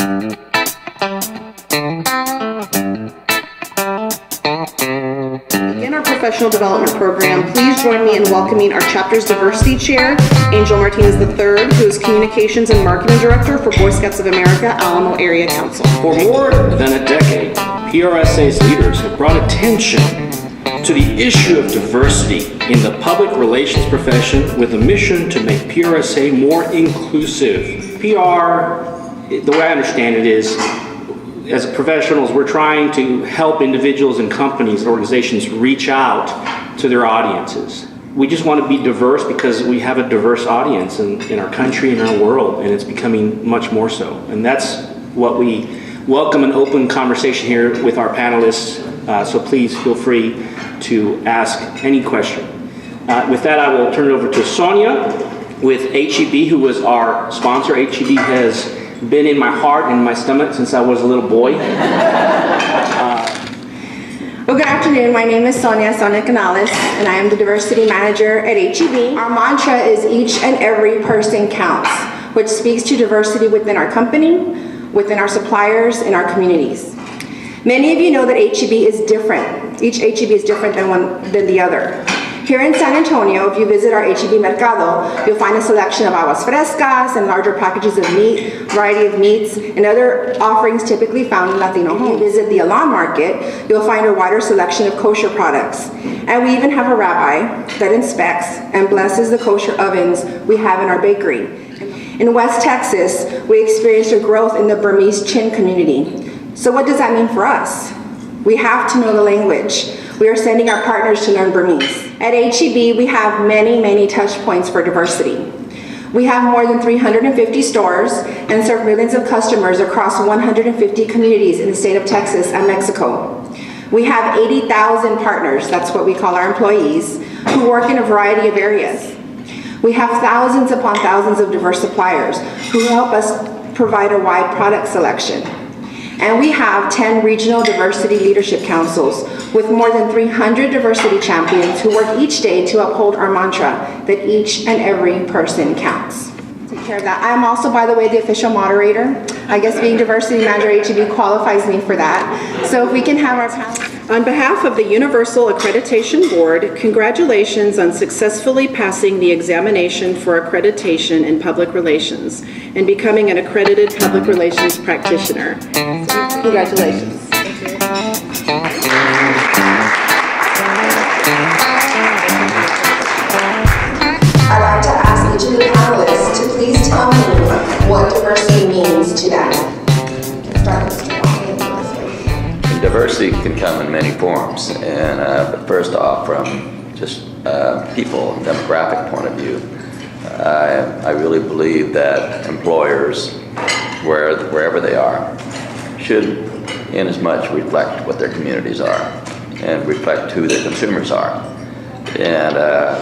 In our professional development program, please join me in welcoming our chapter's diversity chair, Angel Martinez III, who is Communications and Marketing Director for Boy Scouts of America, Alamo Area Council. For more than a decade, PRSA's leaders have brought attention to the issue of diversity in the public relations profession with a mission to make PRSA more inclusive. PR, the way I understand it is, as professionals, we're trying to help individuals and companies and organizations reach out to their audiences. We just want to be diverse because we have a diverse audience in our country and our world, and it's becoming much more so. And that's what we welcome an open conversation here with our panelists, so please feel free to ask any question. With that, I will turn it over to Sonia with HEB, who was our sponsor. HEB has been in my heart and my stomach since I was a little boy. Well, good afternoon. My name is Sonia Canales, and I am the Diversity Manager at HEB. Our mantra is each and every person counts, which speaks to diversity within our company, within our suppliers, and our communities. Many of you know that HEB is different. Each HEB is different than the other. Here in San Antonio, if you visit our HEB Mercado, you'll find a selection of aguas frescas and larger packages of meat, variety of meats, and other offerings typically found in Latino homes. If you visit the Alamo Market, you'll find a wider selection of kosher products. And we even have a rabbi that inspects and blesses the kosher ovens we have in our bakery. In West Texas, we experienced a growth in the Burmese Chin community. So what does that mean for us? We have to know the language. We are sending our partners to learn Burmese. At HEB, we have many touch points for diversity. We have more than 350 stores and serve millions of customers across 150 communities in the state of Texas and Mexico. We have 80,000 partners, that's what we call our employees, who work in a variety of areas. We have thousands upon thousands of diverse suppliers who help us provide a wide product selection. And we have 10 regional diversity leadership councils with more than 300 diversity champions who work each day to uphold our mantra that each and every person counts. Take care of that. I am also, by the way, the official moderator. I guess being diversity manager at HEB qualifies me for that. So if we can have our panel. On behalf of the Universal Accreditation Board, congratulations on successfully passing the examination for accreditation in public relations and becoming an accredited public relations practitioner. Congratulations. Thank you. I'd like to ask each of the panelists to please tell me what diversity means to them. Let's start with Mr. Bromley. Diversity can come in many forms, and but first off, from just people and demographic point of view, I really believe that employers, wherever they are, should in as much reflect what their communities are and reflect who their consumers are, and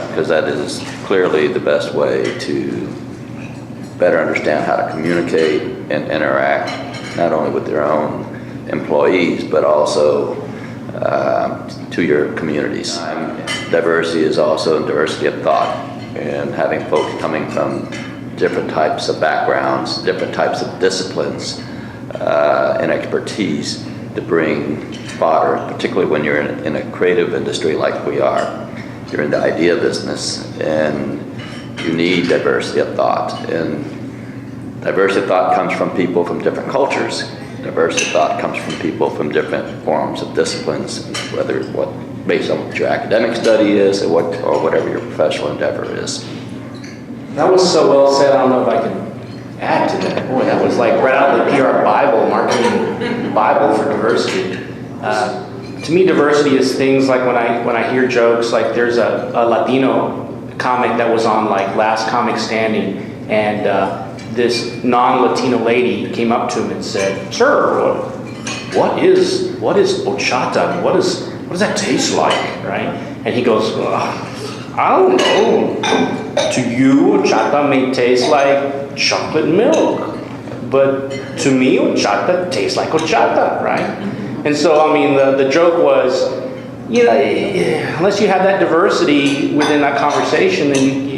because that is clearly the best way to better understand how to communicate and interact not only with their own employees, but also to your communities. Diversity is also diversity of thought, and having folks coming from different types of backgrounds, different types of disciplines, and expertise to bring fodder, particularly when you're in a creative industry like we are. You're in the idea business, and you need diversity of thought. And diversity of thought comes from people from different cultures. Diversity of thought comes from people from different forms of disciplines, whether based on what your academic study is or whatever your professional endeavor is. That was so well said. I don't know if I can add to that. Boy, that was like right out of the PR Bible, marketing Bible for diversity. To me, diversity is things like when I hear jokes, like there's a Latino comic that was on like Last Comic Standing, and this non-Latino lady came up to him and said, "Sir, what is horchata? What does that taste like?" Right? And he goes, "I don't know. To you, horchata may taste like chocolate milk, but to me, horchata tastes like horchata," right? And so, I mean, the joke was, you know, unless you have that diversity within that conversation, then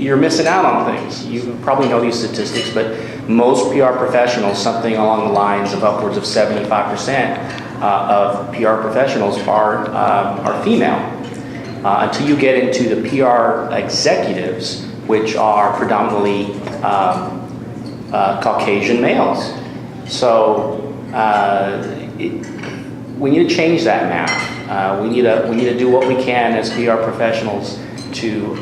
you're missing out on things. You probably know these statistics, but Most PR professionals, something along the lines of upwards of 75% of PR professionals are female. Until you get into the PR executives, which are predominantly Caucasian males. So we need to change that math. We need to do what we can as PR professionals to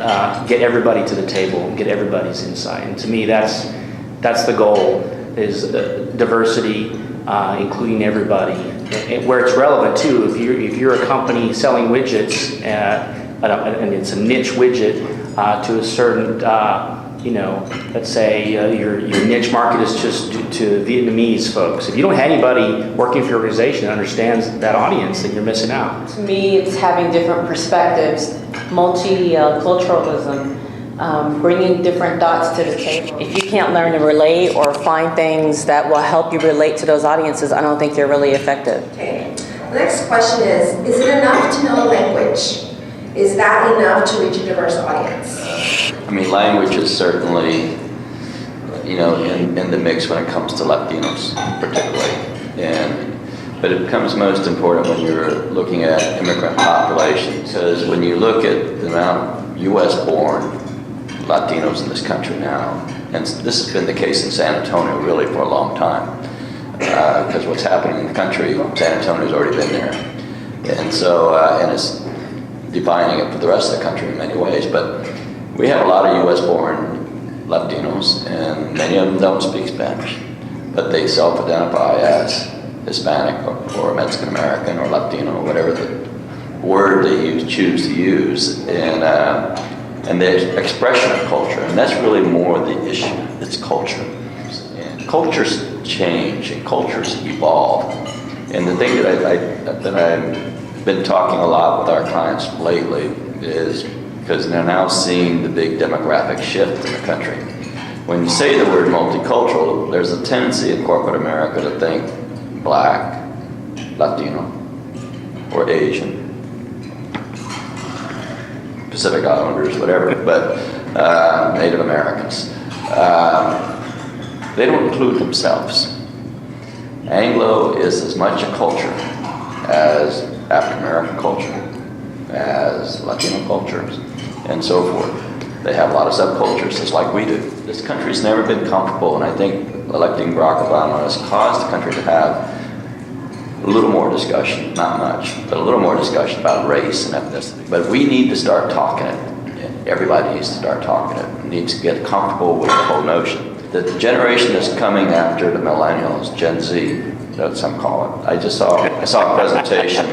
get everybody to the table and get everybody's insight. And to me, that's the goal, is diversity, including everybody. And where it's relevant too, if you're a company selling widgets, and it's a niche widget to a certain, let's say your niche market is just to Vietnamese folks. If you don't have anybody working for your organization that understands that audience, then you're missing out. To me, it's having different perspectives, multiculturalism, bringing different dots to the table. If you can't learn to relate or find things that will help you relate to those audiences, I don't think you're really effective. Okay. The next question is it enough to know a language? Is that enough to reach a diverse audience? I mean, language is certainly, in the mix when it comes to Latinos, particularly. But it becomes most important when you're looking at immigrant population, because when you look at the amount of U.S.-born Latinos in this country now, and this has been the case in San Antonio really for a long time, because what's happening in the country, San Antonio's already been there. And so, and it's defining it for the rest of the country in many ways, but we have a lot of U.S.-born Latinos, and many of them don't speak Spanish, but they self-identify as Hispanic or Mexican-American or Latino, or whatever the word they choose to use, and the expression of culture, and that's really more the issue. It's culture. And cultures change, and cultures evolve. And the thing that I've been talking a lot with our clients lately is because they're now seeing the big demographic shift in the country. When you say the word multicultural, there's a tendency in corporate America to think Black, Latino, or Asian, Pacific Islanders, whatever, but Native Americans. They don't include themselves. Anglo is as much a culture as African American culture, as Latino cultures, and so forth. They have a lot of subcultures, just like we do. This country's never been comfortable, and I think electing Barack Obama has caused the country to have a little more discussion, not much, but a little more discussion about race and ethnicity. But we need to start talking it. Everybody needs to start talking it. Needs to get comfortable with the whole notion. The generation that's coming after the millennials, Gen Z, that's some call it. I saw a presentation.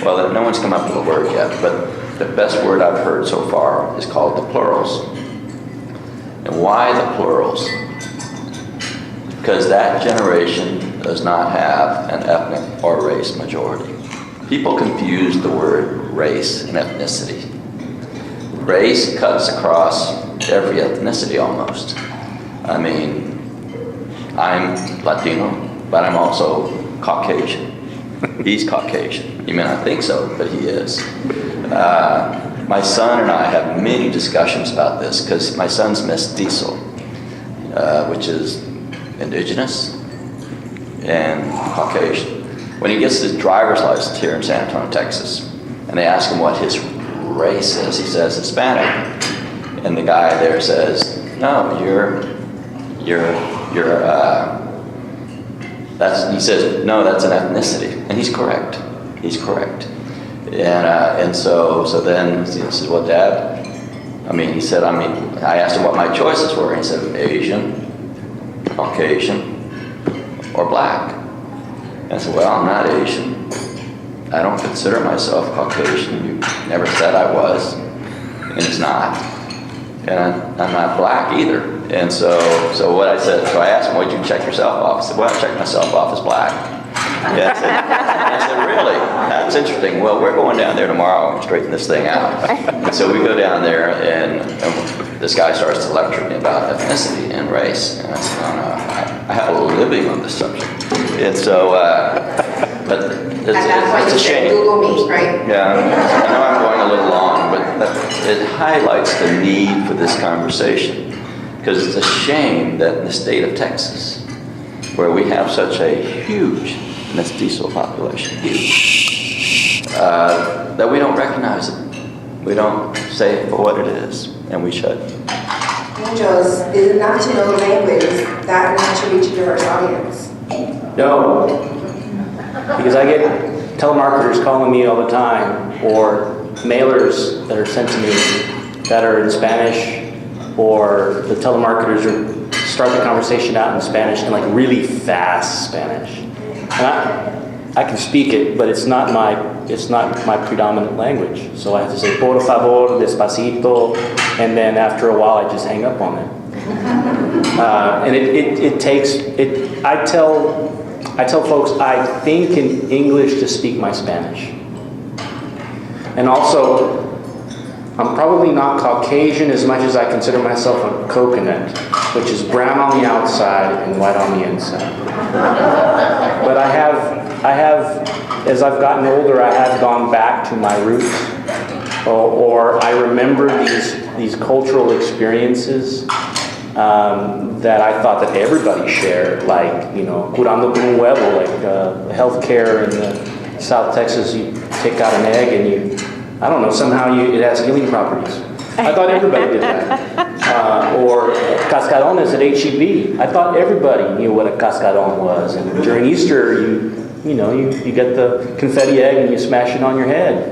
Well, no one's come up with a word yet, but the best word I've heard so far is called the plurals. And why the plurals? Because that generation does not have an ethnic or race majority. People confuse the word race and ethnicity. Race cuts across every ethnicity almost. I mean, I'm Latino, but I'm also Caucasian. He's Caucasian. You may not think so, but he is. My son and I have many discussions about this because my son's mestizo, which is indigenous and Caucasian. When he gets his driver's license here in San Antonio, Texas, and they ask him what his race is, he says Hispanic. And the guy there says, no, he says, no, that's an ethnicity. And he's correct. He's correct. And so then he says, well, Dad, I asked him what my choices were, and he said, Asian, Caucasian, or Black. And I said, well, I'm not Asian. I don't consider myself Caucasian. You never said I was, and it's not. And I'm not Black either. And so what I said, so I asked him, what'd you check yourself off? He said, well, I checked myself off as Black. Yeah, I said, really? That's interesting. Well, we're going down there tomorrow and straighten this thing out. And so we go down there, and this guy starts to lecture me about ethnicity and race. And I said, no, I have a living on this subject. And so, but it's a shame. Google me, right? Yeah, I know I'm going a little long, but it highlights the need for this conversation. Because it's a shame that in the state of Texas, where we have such a huge mestizo population, that we don't recognize it. We don't say it for what it is, and we should. Angels, is it not to know the language that not to reach a diverse audience? No, because I get telemarketers calling me all the time, or mailers that are sent to me that are in Spanish, or the telemarketers start the conversation out in Spanish, in like really fast Spanish. And I can speak it, but it's not my predominant language. So I have to say por favor, despacito, and then after a while I just hang up on them. And it takes. I tell folks I think in English to speak my Spanish. And also, I'm probably not Caucasian as much as I consider myself a coconut, which is brown on the outside and white on the inside. But I have, as I've gotten older, I have gone back to my roots, or I remember these cultural experiences that I thought that everybody shared, like, you know, curando con un huevo, like healthcare in the South Texas, you take out an egg and I don't know, somehow it has healing properties. I thought everybody did that. Or cascarones at HEB. I thought everybody knew what a cascaron was. And during Easter, you get the confetti egg and you smash it on your head.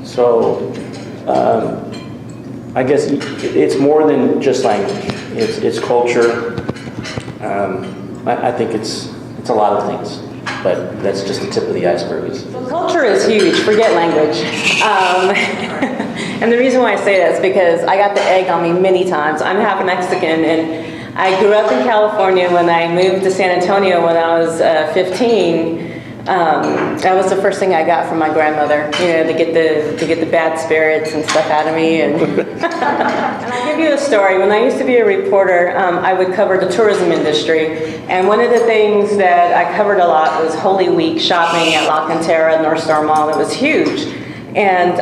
So I guess it's more than just language. It's culture. I think it's a lot of things. But that's just the tip of the iceberg. Culture is huge, forget language. And the reason why I say that is because I got the egg on me many times. I'm half Mexican, and I grew up in California. When I moved to San Antonio when I was 15, that was the first thing I got from my grandmother, you know, to get the bad spirits and stuff out of me. And, and I'll give you a story. When I used to be a reporter, I would cover the tourism industry. And one of the things that I covered a lot was Holy Week shopping at La Cantera, North Star Mall. It was huge. And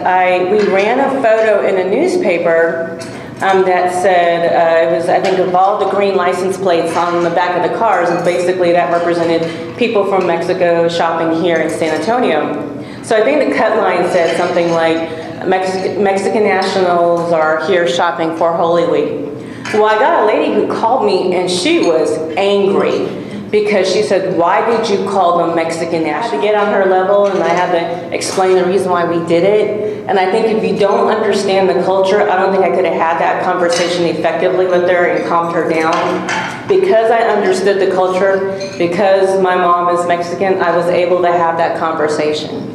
we ran a photo in a newspaper that said, it was, I think, of all the green license plates on the back of the cars, and basically that represented people from Mexico shopping here in San Antonio. So I think the cut line said something like, Mexican nationals are here shopping for Holy Week. Well, I got a lady who called me, and she was angry because she said, why did you call them Mexican nationals? I had to get on her level, and I had to explain the reason why we did it. And I think if you don't understand the culture, I don't think I could have had that conversation effectively with her and calmed her down. Because I understood the culture, because my mom is Mexican, I was able to have that conversation.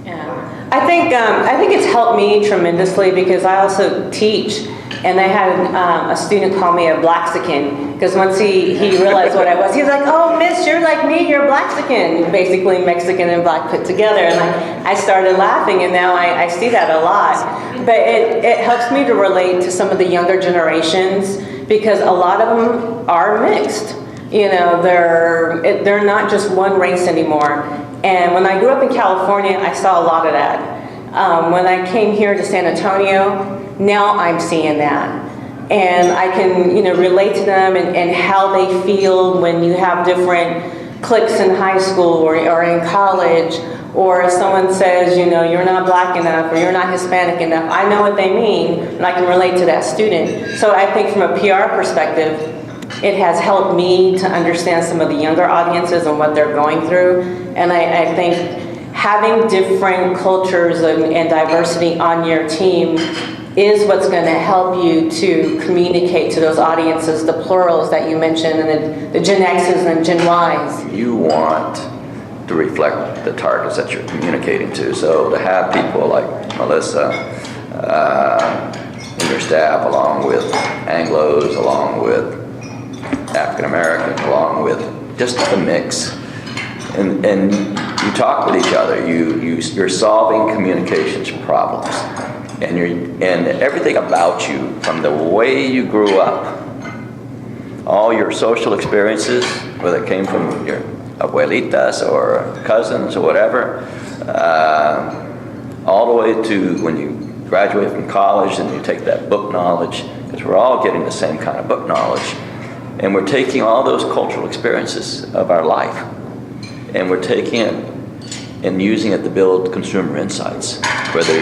Yeah. I think it's helped me tremendously because I also teach. And I had a student call me a Blaxican, because once he realized what I was, he was like, oh, miss, you're like me, you're Blaxican. Basically Mexican and black put together. And I started laughing, and now I see that a lot. But it helps me to relate to some of the younger generations, because a lot of them are mixed. You know, they're not just one race anymore. And when I grew up in California, I saw a lot of that. When I came here to San Antonio, now I'm seeing that. And I can, relate to them and how they feel when you have different cliques in high school or in college, or if someone says, you're not black enough or you're not Hispanic enough. I know what they mean, and I can relate to that student. So I think from a PR perspective, it has helped me to understand some of the younger audiences and what they're going through. And I think having different cultures and diversity on your team is what's going to help you to communicate to those audiences, the plurals that you mentioned, and the Gen X's and Gen Y's. You want to reflect the targets that you're communicating to. So to have people like Melissa in your staff, along with Anglos, along with African Americans, along with just the mix, and you talk with each other. You're solving communications problems. And everything about you, from the way you grew up, all your social experiences, whether it came from your abuelitas or cousins or whatever, all the way to when you graduate from college and you take that book knowledge because we're all getting the same kind of book knowledge. And we're taking all those cultural experiences of our life, and we're taking it and using it to build consumer insights, whether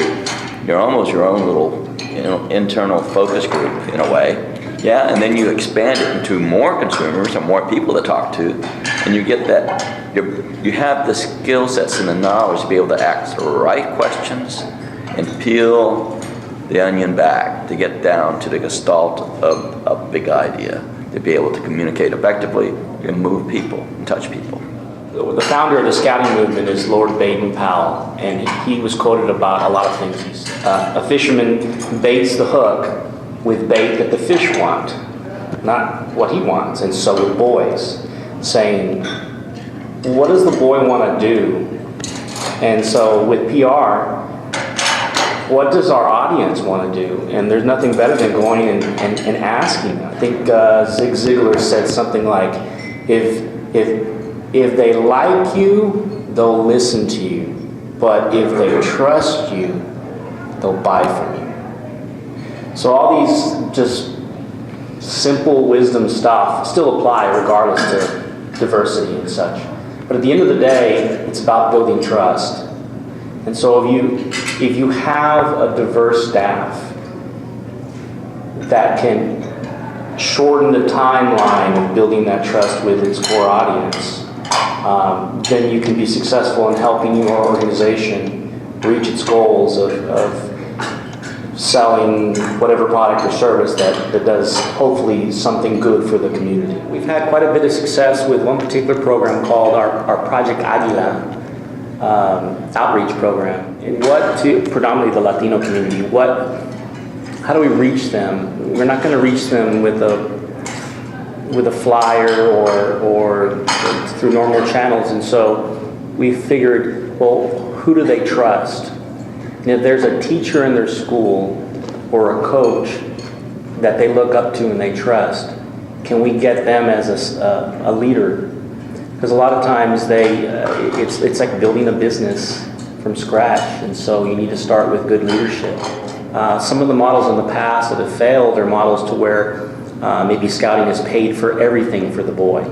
you're almost your own little internal focus group in a way. Yeah, and then you expand it into more consumers and more people to talk to, and you get that, you have the skill sets and the knowledge to be able to ask the right questions and peel the onion back to get down to the gestalt of a big idea, to be able to communicate effectively and move people and touch people. The founder of the scouting movement is Lord Baden-Powell, and he was quoted about a lot of things. A fisherman baits the hook with bait that the fish want, not what he wants. And so with boys, saying, what does the boy want to do? And so with PR, what does our audience want to do? And there's nothing better than going and asking. I think Zig Ziglar said something like, if they like you, they'll listen to you. But if they trust you, they'll buy from you. So all these just simple wisdom stuff still apply regardless to diversity and such. But at the end of the day, it's about building trust. And so if you have a diverse staff that can shorten the timeline of building that trust with its core audience, then you can be successful in helping your organization reach its goals of selling whatever product or service that does hopefully something good for the community. We've had quite a bit of success with one particular program called our Project Aguila outreach program. And predominantly the Latino community, how do we reach them? We're not going to reach them with a flyer or through normal channels, and so we figured, well, who do they trust? And if there's a teacher in their school or a coach that they look up to and they trust, can we get them as a leader? Because a lot of times it's like building a business from scratch, and so you need to start with good leadership. Some of the models in the past that have failed are models to where maybe scouting is paid for everything for the boy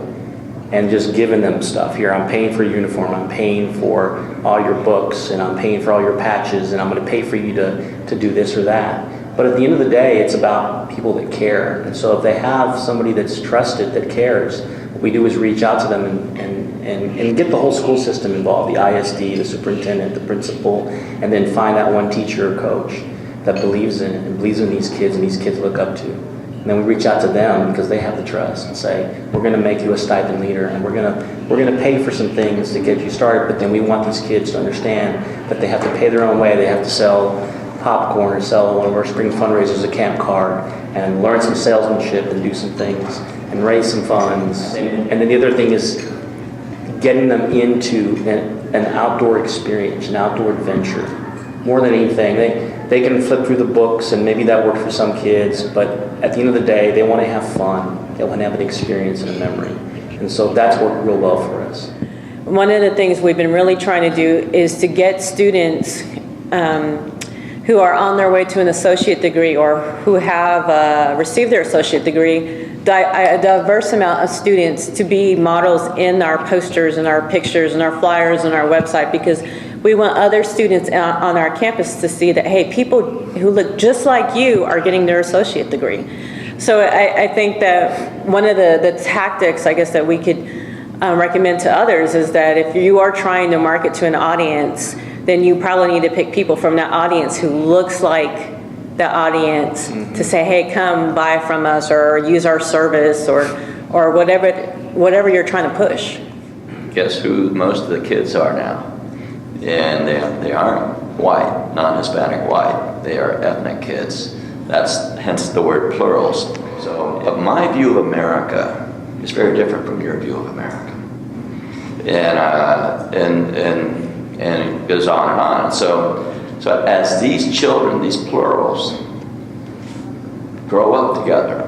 and just giving them stuff. Here, I'm paying for your uniform, I'm paying for all your books, and I'm paying for all your patches, and I'm going to pay for you to do this or that. But at the end of the day, it's about people that care. And so if they have somebody that's trusted, that cares, what we do is reach out to them and get the whole school system involved, the ISD, the superintendent, the principal, and then find that one teacher or coach that believes in it and believes in these kids and these kids look up to. And then we reach out to them because they have the trust and say, we're going to make you a stipend leader, and we're going to pay for some things to get you started, but then we want these kids to understand that they have to pay their own way. They have to sell popcorn or sell one of our spring fundraisers, a camp card, and learn some salesmanship and do some things and raise some funds. And then the other thing is getting them into an outdoor experience, an outdoor adventure. More than anything, they can flip through the books, and maybe that worked for some kids, but at the end of the day, they want to have fun. They want to have an experience and a memory. And so that's worked real well for us. One of the things we've been really trying to do is to get students who are on their way to an associate degree or who have received their associate degree, a diverse amount of students to be models in our posters and our pictures and our flyers and our website, because we want other students on our campus to see that, hey, people who look just like you are getting their associate degree. So I think that one of the tactics, I guess, that we could recommend to others is that if you are trying to market to an audience, then you probably need to pick people from that audience who looks like the audience to say, hey, come buy from us or use our service or whatever you're trying to push. Guess who most of the kids are now? And they aren't white, non-Hispanic white. They are ethnic kids. That's hence the word plurals. So, but my view of America is very different from your view of America. And it goes on and on. So as these children, these plurals, grow up together,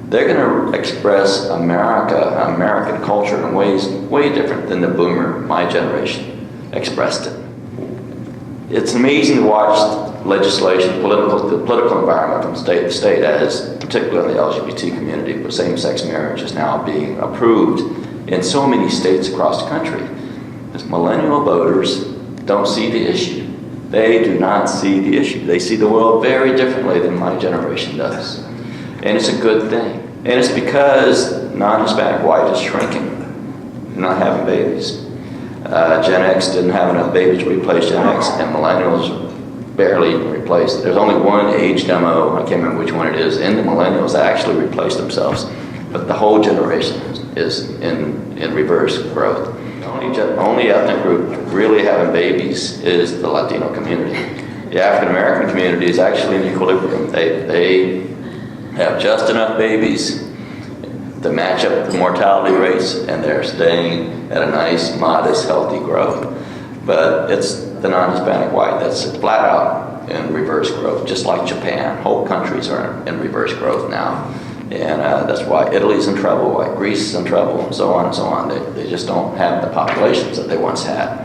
they're going to express American culture in ways way different than the boomer, my generation, expressed it. it's amazing to watch legislation, the political environment from state to state, as particularly in the LGBT community, where same-sex marriage is now being approved in so many states across the country. Because millennial voters don't see the issue. They do not see the issue. They see the world very differently than my generation does. And it's a good thing. And it's because non-Hispanic white is shrinking, not having babies. Gen X didn't have enough babies to replace Gen X, and millennials barely replaced. There's only one age demo, I can't remember which one it is, in the millennials that actually replaced themselves. But the whole generation is in reverse growth. The only ethnic group really having babies is the Latino community. The African American community is actually in equilibrium. They have just enough babies to match up the mortality rates, and they're staying at a nice, modest, healthy growth. But it's the non-Hispanic white that's flat out in reverse growth, just like Japan. Whole countries are in reverse growth now. And that's why Italy's in trouble, why Greece is in trouble, and so on and so on. They just don't have the populations that they once had.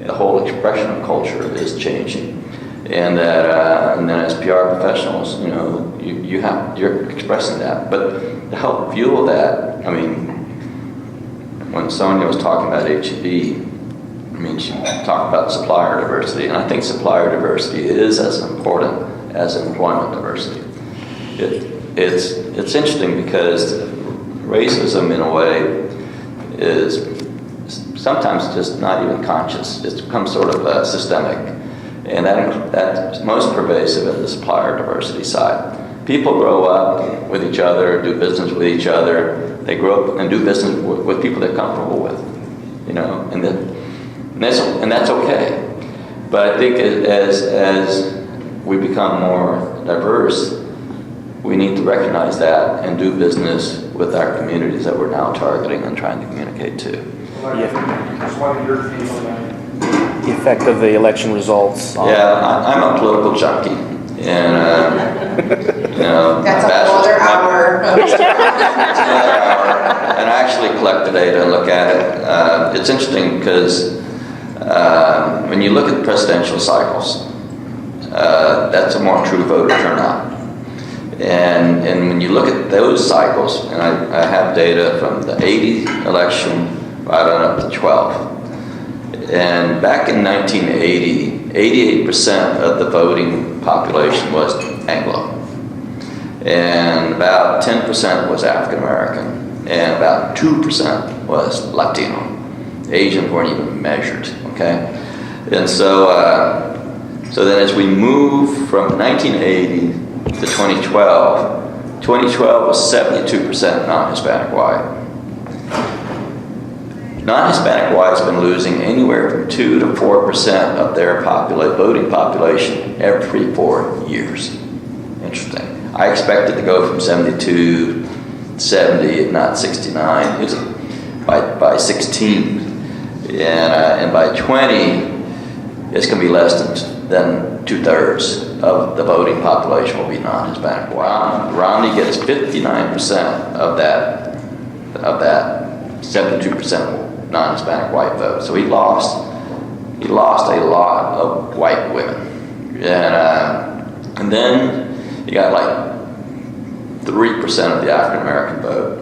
The whole expression of culture is changing. And that, and then as PR professionals, you know, you're expressing that. But to help fuel that, I mean, when Sonia was talking about HEB, I mean, she talked about supplier diversity, and I think supplier diversity is as important as employment diversity. It's interesting because racism, in a way, is sometimes just not even conscious. It's become sort of systemic, and that's most pervasive in the supplier diversity side. People grow up with each other, do business with each other. They grow up and do business with people they're comfortable with, you know, and that's okay. But I think as we become more diverse, we need to recognize that and do business with our communities that we're now targeting and trying to communicate to. Just wanted your take on that. The effect of the election results. I'm a political junkie, and you know, That's another hour. And I actually collect the data and look at it. It's interesting because when you look at presidential cycles, that's a more true voter turnout. And when you look at those cycles, and I have data from the 80 election right on up to 12. And back in 1980, 88% of the voting population was Anglo. And about 10% was African American, and about 2% was Latino. Asians weren't even measured, okay? And so then as we move from 1980 to 2012 was 72% non-Hispanic white. Non-Hispanic white's been losing anywhere from 2 to 4% of their voting population every 4 years. Interesting. I expected to go from 72, 70, if not 69, by 16. And by 20, it's going to be less than 2/3 of the voting population will be non-Hispanic white. Romney gets 59% of that 72% non-Hispanic white vote. So he lost a lot of white women. And then you got like 3% of the African American vote.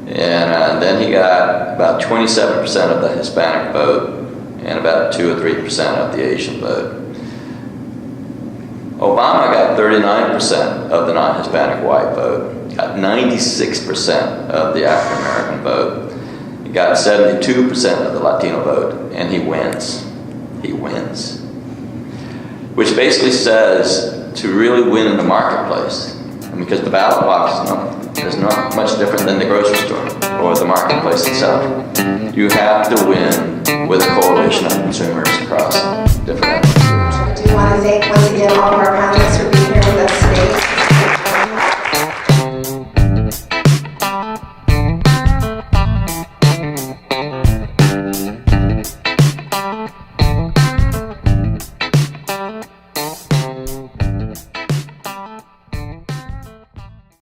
And then he got about 27% of the Hispanic vote and about 2 or 3% of the Asian vote. Obama got 39% of the non-Hispanic white vote, got 96% of the African American vote, he got 72% of the Latino vote, and he wins. He wins. Which basically says to really win in the marketplace, because the ballot box is not much different than the grocery store or the marketplace itself. You have to win with a coalition of consumers across different ethnic groups. I do want to thank once again all of our